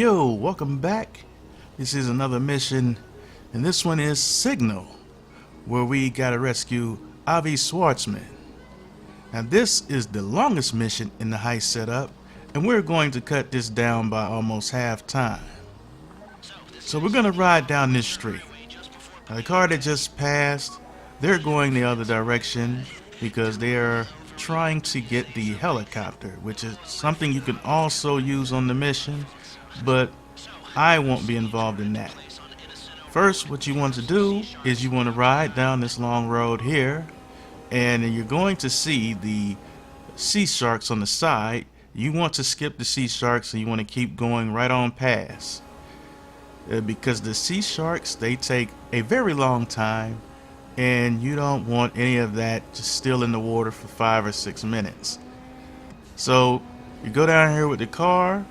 Yo, welcome back. This is another mission, and this one is Signal, where we gotta rescue Avi Schwartzman. Now this is the longest mission in the heist setup, and we're going to cut this down by almost half time. So we're gonna ride down this street. Now the car that just passed, they're going the other direction because they are trying to get the helicopter, which is something you can also use on the mission, but I won't be involved in that. First, what you want to do is you want to ride down this long road here, and you're going to see the sea sharks on the side. You want to skip the sea sharks and you want to keep going right on past. Because the sea sharks, they take a very long time, and you don't want any of that just still in the water for 5 or 6 minutes. So you go down here with the car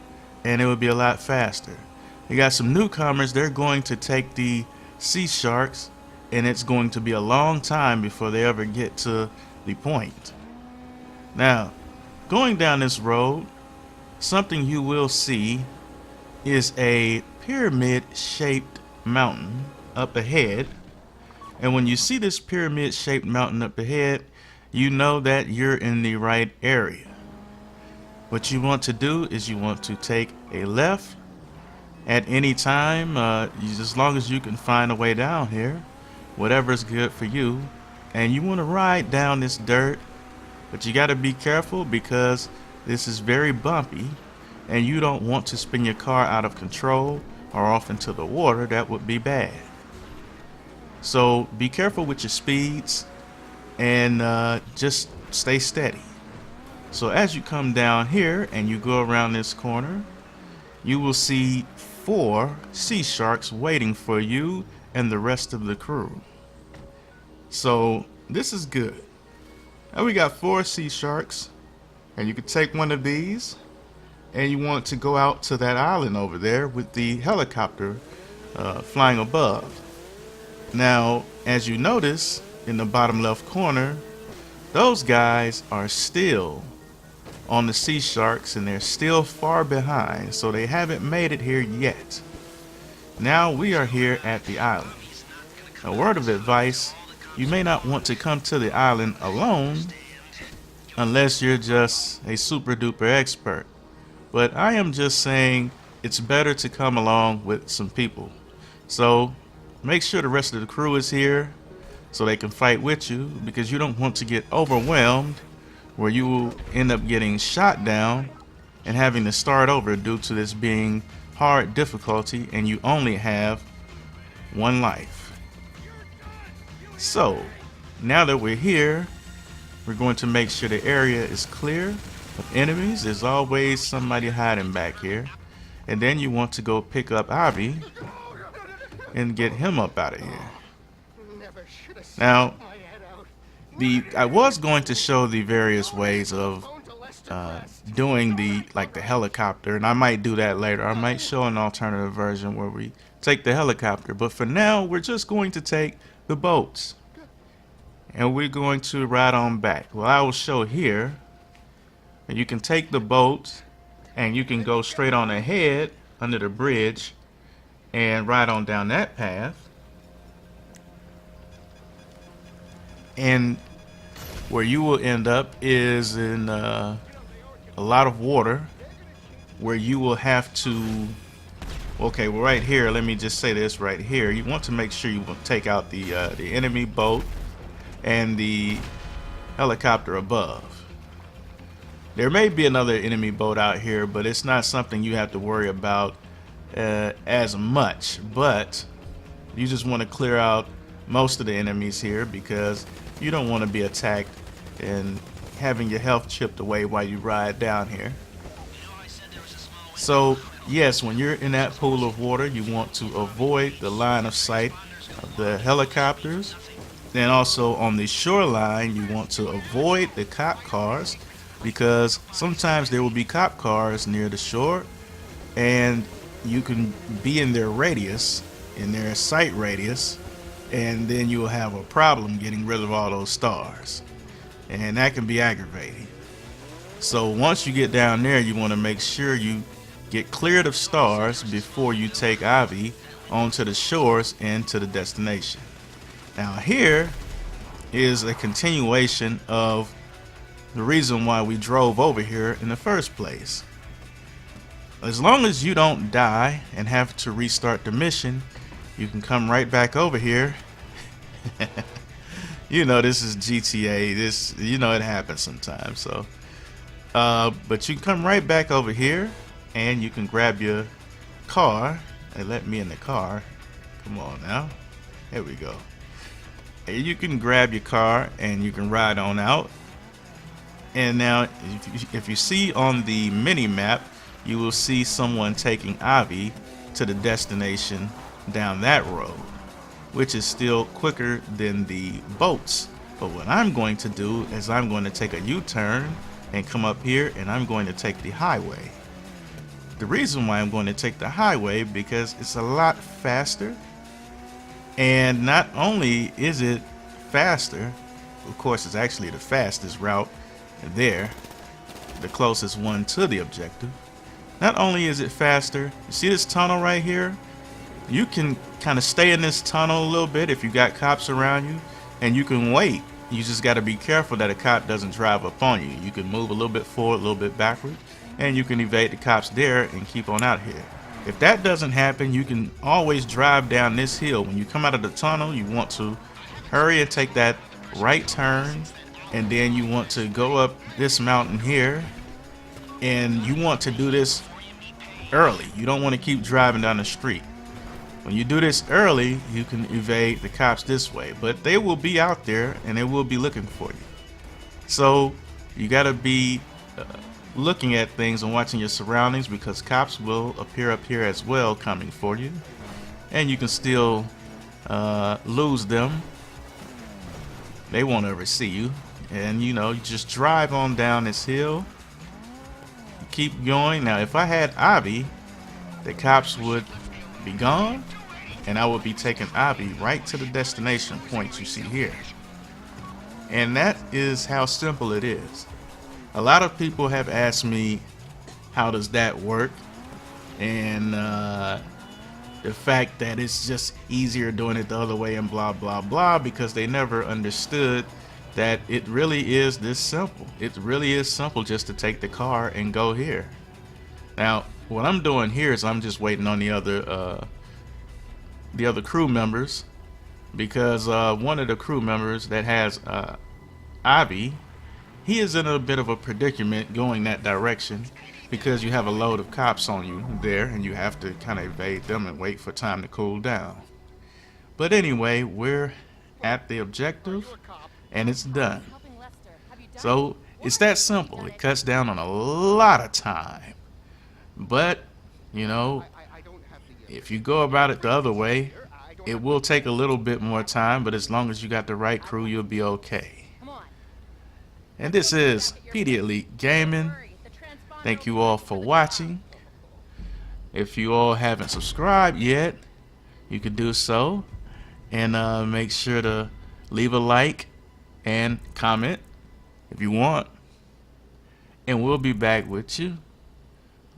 and it would be a lot faster. You got some newcomers, they're going to take the sea sharks, and it's going to be a long time before they ever get to the point. Now, going down this road, something you will see is a pyramid-shaped mountain up ahead. And when you see this pyramid-shaped mountain up ahead, you know that you're in the right area. What you want to do is you want to take a left at any time, as long as you can find a way down here, whatever is good for you. And you want to ride down this dirt, but you got to be careful because this is very bumpy, and you don't want to spin your car out of control or off into the water. That would be bad. So be careful with your speeds and just stay steady. So as you come down here and you go around this corner, you will see 4 sea sharks waiting for you and the rest of the crew. So this is good. Now we got 4 sea sharks, and you can take one of these and you want to go out to that island over there with the helicopter flying above. Now, as you notice in the bottom left corner, those guys are still on the sea sharks, and they're still far behind, so they haven't made it here yet. Now we are here at the island. A word of advice: you may not want to come to the island alone unless you're just a super duper expert. But I am just saying it's better to come along with some people. So make sure the rest of the crew is here so they can fight with you, because you don't want to get overwhelmed where you will end up getting shot down and having to start over due to this being hard difficulty and you only have 1 life. So now that we're here, we're going to make sure the area is clear of enemies. There's always somebody hiding back here. And then you want to go pick up Avi and get him up out of here. Now, I was going to show the various ways of doing the helicopter, and I might do that later. I might show an alternative version where we take the helicopter, but for now we're just going to take the boats and we're going to ride on back. Well, I will show here, and you can take the boat and you can go straight on ahead under the bridge and ride on down that path. And where you will end up is in a lot of water, where you will have to, okay, well right here, let me just say this right here. You want to make sure you will take out the enemy boat and the helicopter above. There may be another enemy boat out here, but it's not something you have to worry about as much. But you just want to clear out most of the enemies here, because you don't want to be attacked and having your health chipped away while you ride down here. So yes, when you're in that pool of water, you want to avoid the line of sight of the helicopters. Then also on the shoreline, you want to avoid the cop cars, because sometimes there will be cop cars near the shore and you can be in their radius, in their sight radius, and then you will have a problem getting rid of all those stars, and that can be aggravating. So once you get down there, you want to make sure you get cleared of stars before you take Avi onto the shores and to the destination. Now here is a continuation of the reason why we drove over here in the first place. As long as you don't die and have to restart the mission, you can come right back over here. You know, this is GTA. This, you know, it happens sometimes. So, but you can come right back over here, and you can grab your car. They let me in the car. Come on now. There we go. And you can grab your car and you can ride on out. And now, if you see on the mini map, you will see someone taking Avi to the destination down that road, which is still quicker than the boats. But what I'm going to do is I'm going to take a U-turn and come up here, and I'm going to take the highway. The reason why I'm going to take the highway, because it's a lot faster, and not only is it faster, of course it's actually the fastest route there, the closest one to the objective. Not only is it faster, you see this tunnel right here? You can kind of stay in this tunnel a little bit if you got cops around you, and you can wait. You just got to be careful that a cop doesn't drive up on you. You can move a little bit forward, a little bit backward, and you can evade the cops there and keep on out here. If that doesn't happen, you can always drive down this hill. When you come out of the tunnel, you want to hurry and take that right turn, and then you want to go up this mountain here, and you want to do this early. You don't want to keep driving down the street. When you do this early, you can evade the cops this way, but they will be out there and they will be looking for you. So you got to be looking at things and watching your surroundings, because cops will appear up here as well coming for you, and you can still lose them. They won't ever see you, and you know, you just drive on down this hill, keep going. Now if I had Avi, the cops would be gone, and I would be taking Avi right to the destination point you see here. And that is how simple it is. A lot of people have asked me, how does that work? And the fact that it's just easier doing it the other way and blah blah blah, because they never understood that it really is this simple. It really is simple just to take the car and go here. Now what I'm doing here is I'm just waiting on the other crew members, because one of the crew members that has Avi, he is in a bit of a predicament going that direction, because you have a load of cops on you there and you have to kind of evade them and wait for time to cool down. But anyway, we're at the objective and it's done. So it's that simple. It cuts down on a lot of time. But, you know, if you go about it the other way, it will take a little bit more time, but as long as you got the right crew, you'll be okay. And this is PDElite Gaming. Thank you all for watching. If you all haven't subscribed yet, you can do so. And make sure to leave a like and comment if you want. And we'll be back with you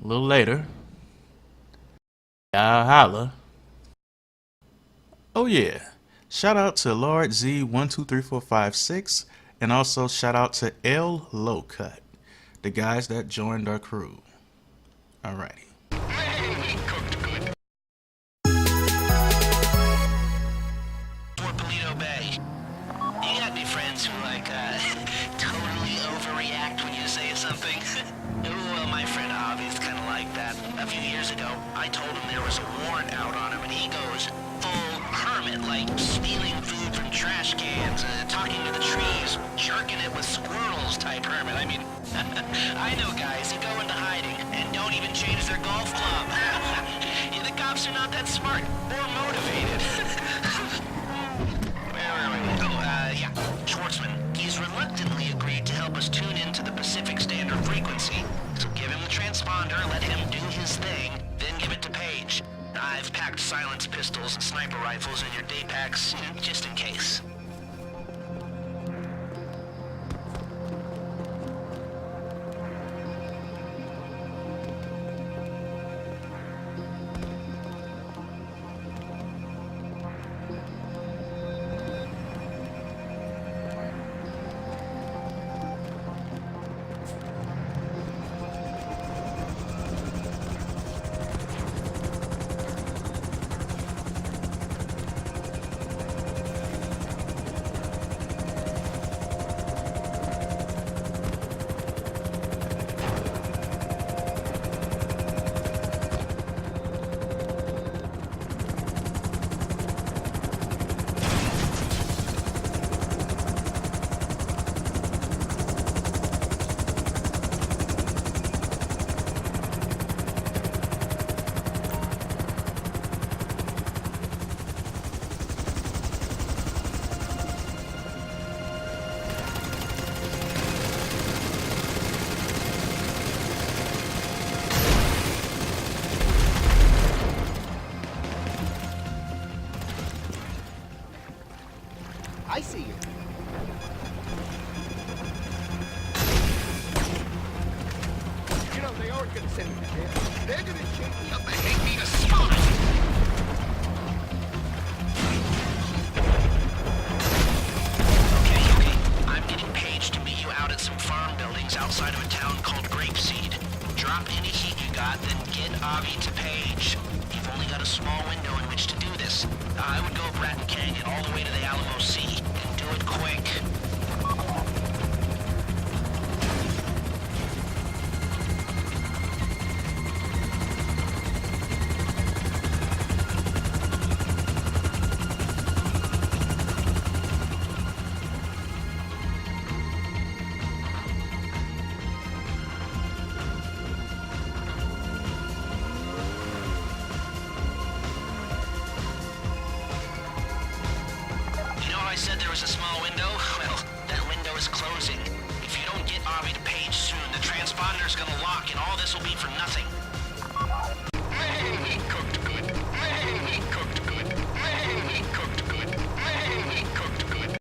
a little later. Y'all holla. Oh yeah, shout out to Lord Z123456, and also shout out to L Lowcut, the guys that joined our crew. Alrighty. You got any friends who totally overreact when you say something? Well, my friend Avi's kind of like that. A few years ago, I told him there was a warrant out on him, and he goes full hermit, like stealing food from trash cans, talking to the trees, jerking it with squirrels type hermit. I mean, I know guys who go into hiding and don't even change their golf club. Yeah, the cops are not that smart or motivated. Yeah, Schwartzman. He's reluctantly agreed to help us tune into the Pacific Standard Frequency. So give him the transponder, let him do his thing, then give it to Paige. I've packed silenced pistols and sniper rifles in your day packs, just in case. Jorgensen. They're gonna chain me up and make me a spy. Okay. I'm getting Paige to meet you out at some farm buildings outside of a town called Grapeseed. Drop any heat you got, then get Avi to Paige. You've only got a small window in which to do this. I would go Bratton Canyon all the way to the Alamo Sea, and do it quick. I said there was a small window? Well, that window is closing. If you don't get Avi to Paige soon, the transponder's gonna lock and all this will be for nothing.